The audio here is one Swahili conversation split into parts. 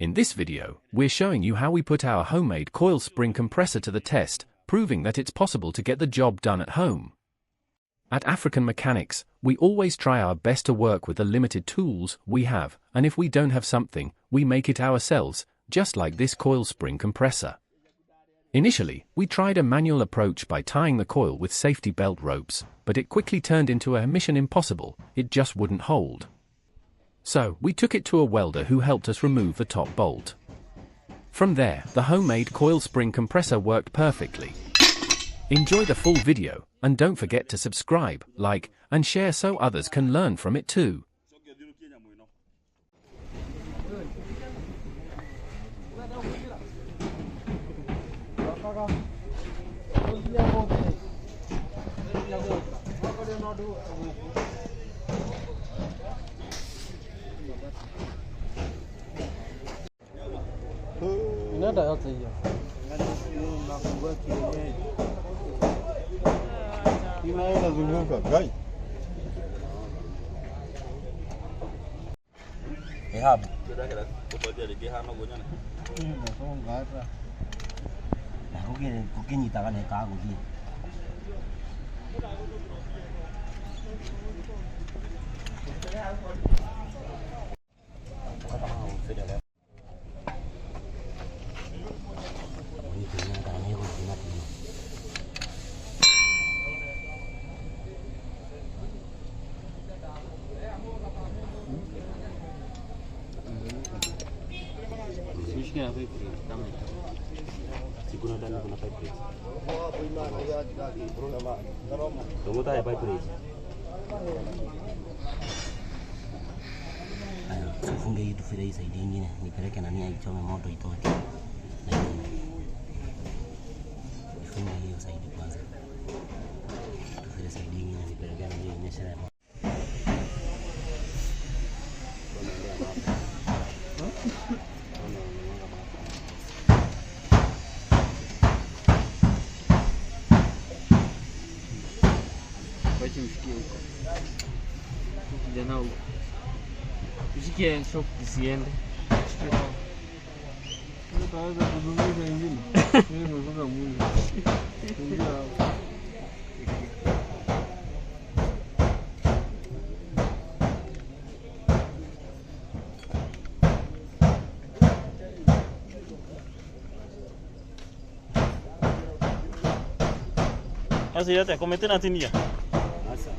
In this video, we're showing you how we put our homemade coil spring compressor to the test, proving that it's possible to get the job done at home. At African Mechanics, we always try our best to work with the limited tools we have, and if we don't have something, we make it ourselves, just like this coil spring compressor. Initially, we tried a manual approach by tying the coil with safety belt ropes, but it quickly turned into a mission impossible. It just wouldn't hold. So, we took it to a welder who helped us remove the top bolt. From there, the homemade coil spring compressor worked perfectly. Enjoy the full video, and don't forget to subscribe, like, and share so others can learn from it too. Tufunge hii tufire hii side nyingine nipeleke na nia ichome moto itoke. Tufunge hiyo side kwanza. Tufire side nyingine nipeleke na nia inyeshe moto. Wacha mshikie huko. Kijana huko. Mshikie shock isiende. Utaweza kuzungusha ingine. Mimi nimetoka mwili. Ndio hapo. Sasa yote kometena tinia. Sasa.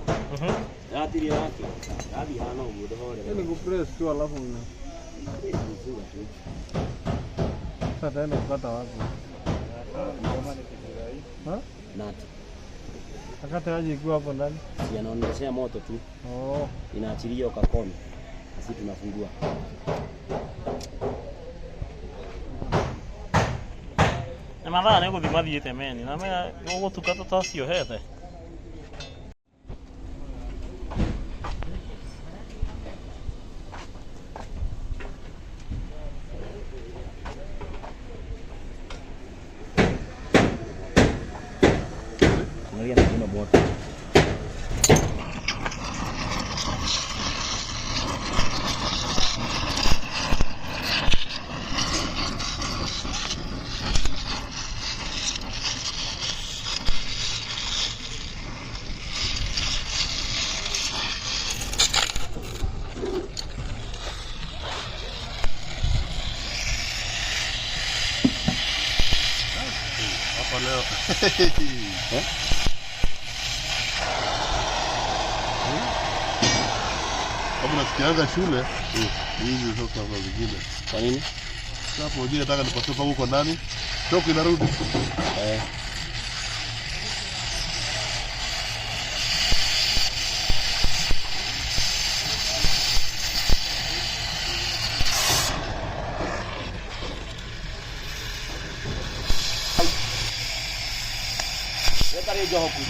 Yatiri yake. Hadi hana ugudu hore. Ni kupress tu alafu una. Sasa tena kupata wapi? Ha? Nati. Akata aje iko hapo ndani. Si anaonyesha moto tu. Oh. Inaachilia ukakoni. Sisi tunafungua. Na mathaa nĩ gũthiĩ mathiĩte meni na mena gũtungata ta ciohete. Angalia na kuna moto. Leo. Hapo nasikianga shule. Hizi sasa kwa vingine. Kwa nini? Hapo wengine nataka nipasue pa huko ndani. Toka inarudi. Leta hiyo hapo.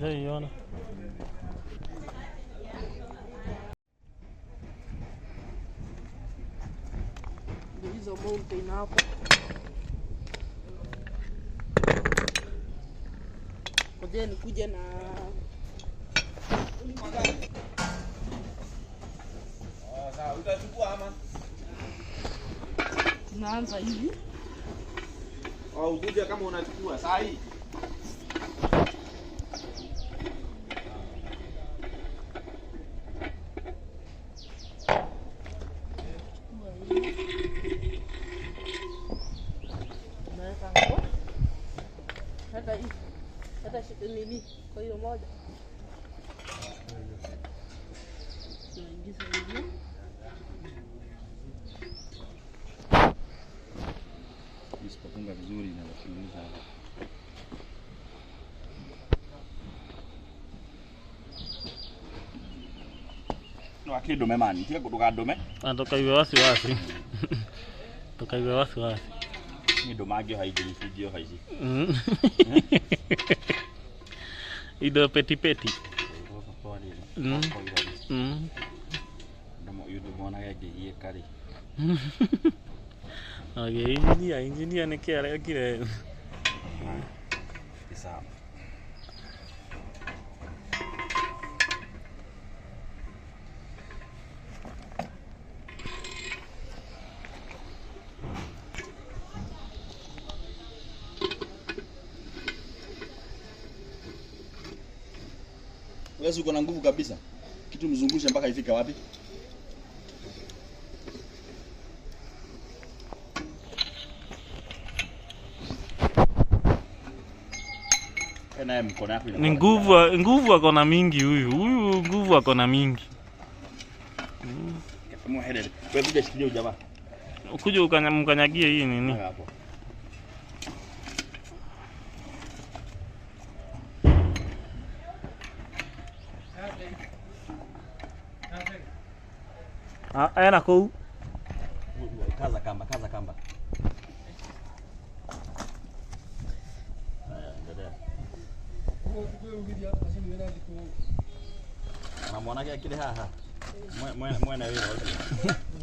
Jaiona. Hizo mountain hapo. Ngoja nikuje na Sawa, utachukua ama? tunaanza hivi. Au kuja kama unachukua saa hii. Naweka hapo. Hata hii. Hata nini? Kwa hiyo moja. Tunaingiza hivi. Isipofunga vizuri na kufunga hapa. No akidume mani, tia kudume. Tukaiwe wasiwasi. Tukaiwe wasiwasi. Ni domagio haiji nifujio haiji. Ido peti. Namo yudo mwana yake yeye kali. Okay, engineer ni kile kile. Sawa. Wewe uko na nguvu kabisa. Kitu mzungushe mpaka ifika wapi? Na mkono yako Ni nguvu akona mingi huyu. Huyu nguvu akona mingi. Muherere. Wewe kuja shikilia ujaba. Ukuje ukanyagie hii nini? Hapo. Ena kou. Kaza kamba. Na mwana yake kile haha. Mwana wewe.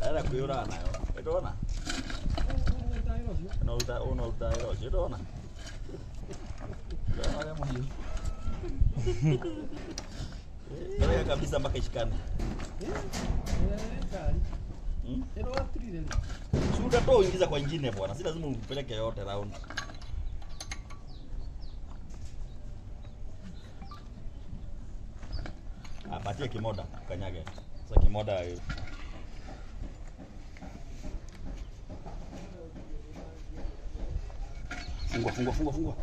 Ara kuyura nayo. Unaona? Unaona hilo. Unaona? Ndio muhimu. Ndio kabisa mpaka ishikane. Suda to ingiza kwa ingine bwana. Si lazima upeleke yote round. Apatie kimoda kanyage. Sasa kimoda fungua.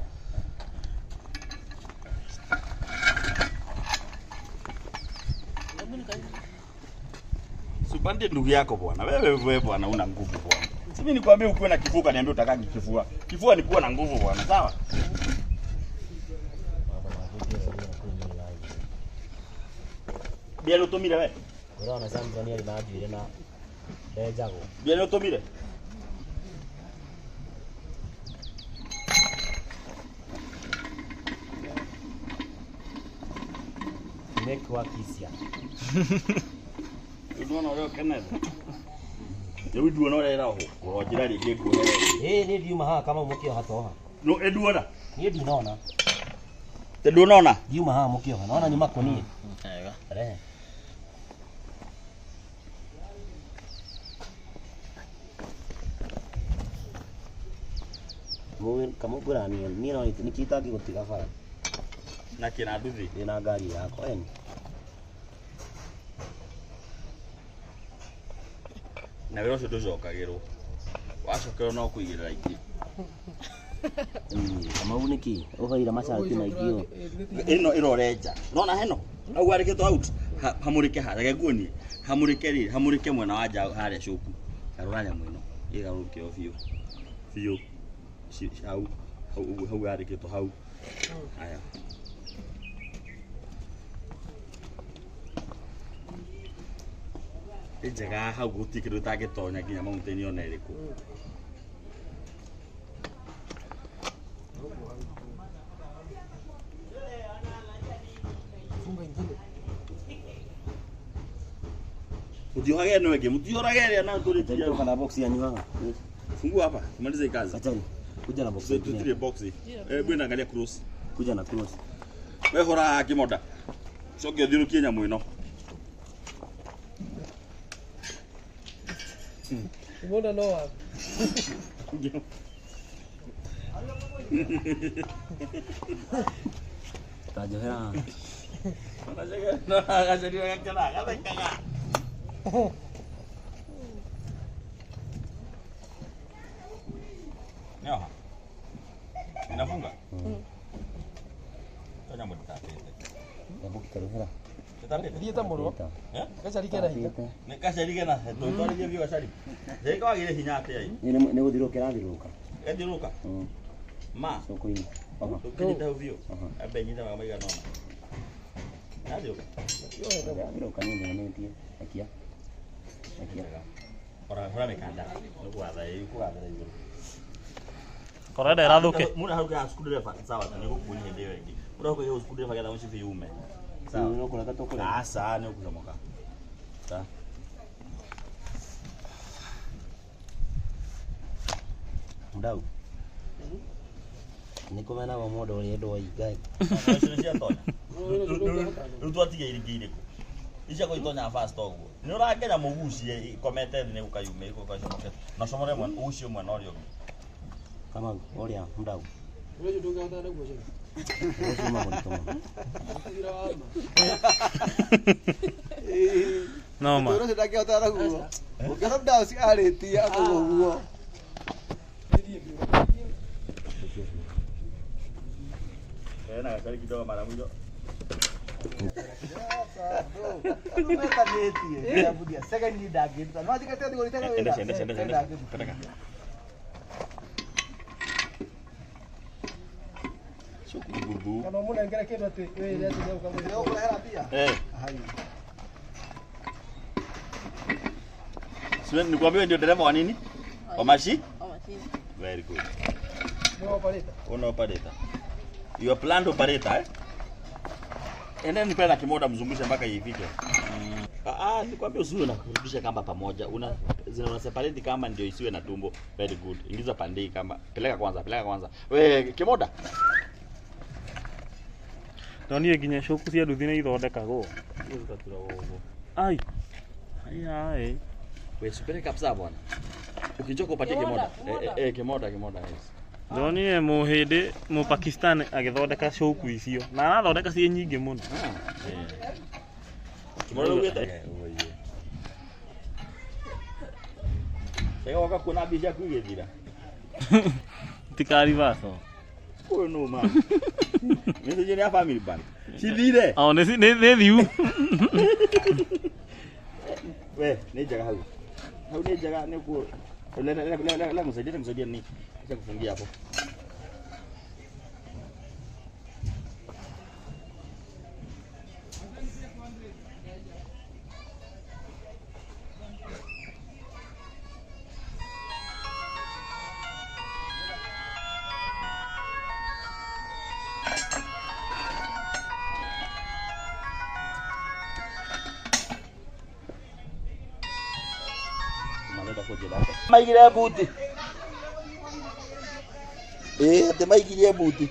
Supande ndugu yako bwana. Wewe bwana una nguvu bwana. Si mimi nikwambia ukiwa na kifua niambie utakaki kifua. Kifua ni kuwa na nguvu bwana, sawa? Bia lutumire we. Unaona Samson yeye anaajiri na dejago. Bia lutumire. Make work easier. Unaona leo Canada. Leo ndio rera ho. Kurojira ringi nguhe. Ni ndiuma haha kama mukio hatoha. No eduona. Ni ndinaona. Te nduona? Ndiuma haha mukio. Naona ni makoni. Ega. Re. Mwe kama bora ni no nikitaki gutiga bara. Na kina nduthi. Ina ngari yako eni. Na wero cio ndũcokagĩrwo wacokerwo no kũigĩrĩra ingĩ kama uniki uhaira masharti maingĩ ĩno ĩrorenja nona heno au arĩkĩtwo out hamũrĩke harage nguoni hamũrĩke mwena wa nja harĩa coku karora nyamũ ĩno ĩgarũrũke o biũ hau arĩkĩtwo hau haya njega hau gũtikĩrwo itangĩtonya nginya maũntĩ-inĩ ona ĩrĩkũ Mtihorage ni weke. Mtihorage na tulitia. Kana box ya nyuma. Fungua hapa. Tumalize kazi. Achani. Kuja na box. Tutie box. Bwana angalia cross. Kuja na cross. Wewe hora kimoda. Soge thirukie nyamu ino. Kimoda no wapi? Tajohera. No, ajario yakana, kaga. Nyo. Inafunga? Tanya mbona tapete. Yabu kitaruhera. Tapete. Ndiye tamuro. Eh? Kacharike na hita. Ne kacharike na to twari vyo gacari. Zeka wagire hinya ate ai. Ni guthiruka thiruka. Ethiruka. Ma. Soko-ini. Aha. Ukijita vyo. Abe nyita maiga nona. Nathiruka. Thiruka ni nenetie. Akia. Ora mekanda. Nikuatha iguru. Korada irathuke. Muna haruka screwdriver sawa ni gukuni hindi yo ingi. Muna haruka hiyo screwdriver getha ucifi yume. Sawa. Ni kula katokole. Asa ni ukucomoka. Sawa. Mdau. Niko mena wa modo uri ndo igai. Sio cia tonya. Rutu atige irigire ku. Icia ko itonya fast oguo. Ni uragera mugucie komete ni ukayume iko kwacomoke. Na somore mwan ucio mwana orio. Kama oria mdau. Wewe ndio ungehota na kuosha. Ucio mama kama. Ira wama. No ma. Ndio ndakihota na kuo. Ukera mdau si arĩtie aguo. Na gacari kidogo mara mwizo. Endesha. Kataka. Shukububu. Kama muna ngera kindu ati wewe ile ati leo kama leo kulehera pia. Hai. Sio nikwambia ndio dereva wa nini? Wa mashi? Machine. Very good. Ni operator. Una operator. You are plant operator eh? Ende nipe na kimoda mzungushe mpaka ifike. Nikwambia usiwe na kurudisha kamba pamoja. Una separate kamba ndio isiwe na tumbo. Very good. Ingiza pande kamba. Peleka kwanza. We kimoda. Nonire nginya coku cia nduthi nĩ ithondekagwo. Ai. Ai. We supere kapsa bwana. Ukichoka upatie kimoda. Kimoda yes. Ndonire muhindi mu Pakistan agithondeka coku icio. Na arathondeka cie nyingĩ mũno. Kimoda ugete. Sasa waka kuna bisha kuigethira. Tikari vaso. Ko no man. Mimi ndio ya family band. Chidire. Nĩ thiu. We, ni jaga hau. Hau ni jaga ni ku. La msaidia ni. Acha kufungia hapo. Maigire buti. Ate maigirie buti.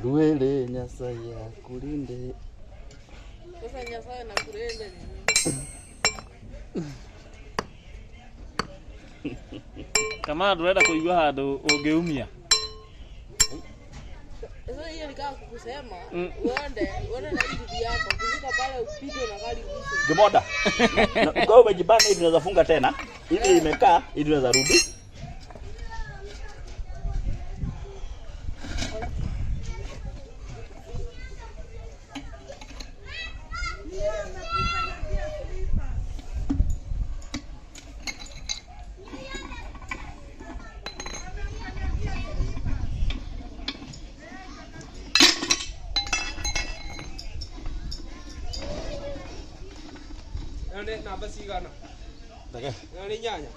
Ruele Nyasaya kulinde. Sasa Nyasaye na kurende ni. Kama ndurenda kuigua handu ungiumia. Sasa hiyo ni kama kusema uende na hivi yako kufika pale upite na gari usiwe. Kimoda. Kwa umejibana hivi unaweza funga tena. Hivi imekaa hivi unaweza rudi. Ndio namba sigana. Taka. Ni nyanya.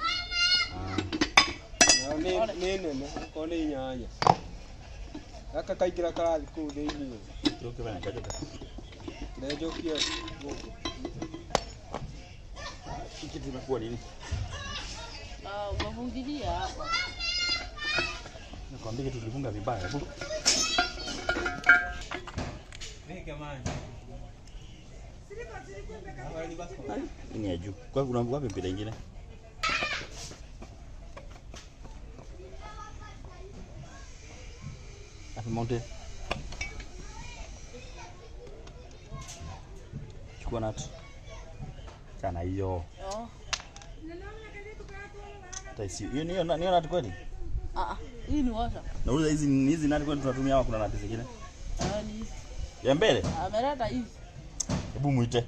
Nene ko ni nyanya. Aka kaigira karathi ku thĩinĩ. Tuke bana kajoka. Ndio pia. Hiki tunakuwa nini? Umefungilia hapa. Nakwambia kitu tulifunga vibaya. Ni ya juu. Kwa kuna wapi mpira nyingine? Hapo mountain. Chukua nati. Sana hiyo. Oh. Taisi. Hiyo nati kweli? Hii ni washa. Nauliza hizi nati kweli tunatumia ama kuna nati zingine? Ni hizi. Ya mbele? Ameleta hizi. Hebu muite.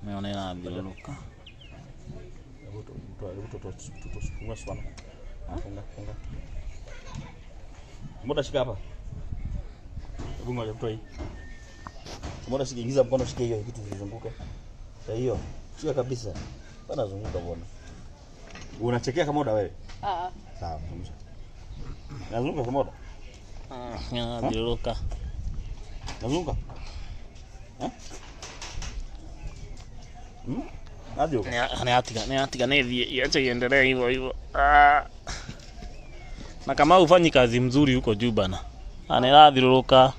Meona inabiruka. Funga sana. Funga. Mbona shika hapa? Hebu ngoja mtoe hii. Mbona sikiingiza mkono shika hiyo kitu kizunguka. Sasa hiyo. Shika kabisa. Bana zunguka bwana. Unachekea kama muda wewe? Sawa, zungusha. Nazunguka kama muda. Inabiruka. Nazunguka. Adio. Niatiga iache iendelee hivyo. Na kama ufanyi kazi mzuri huko juu bana. Anaathiruruka.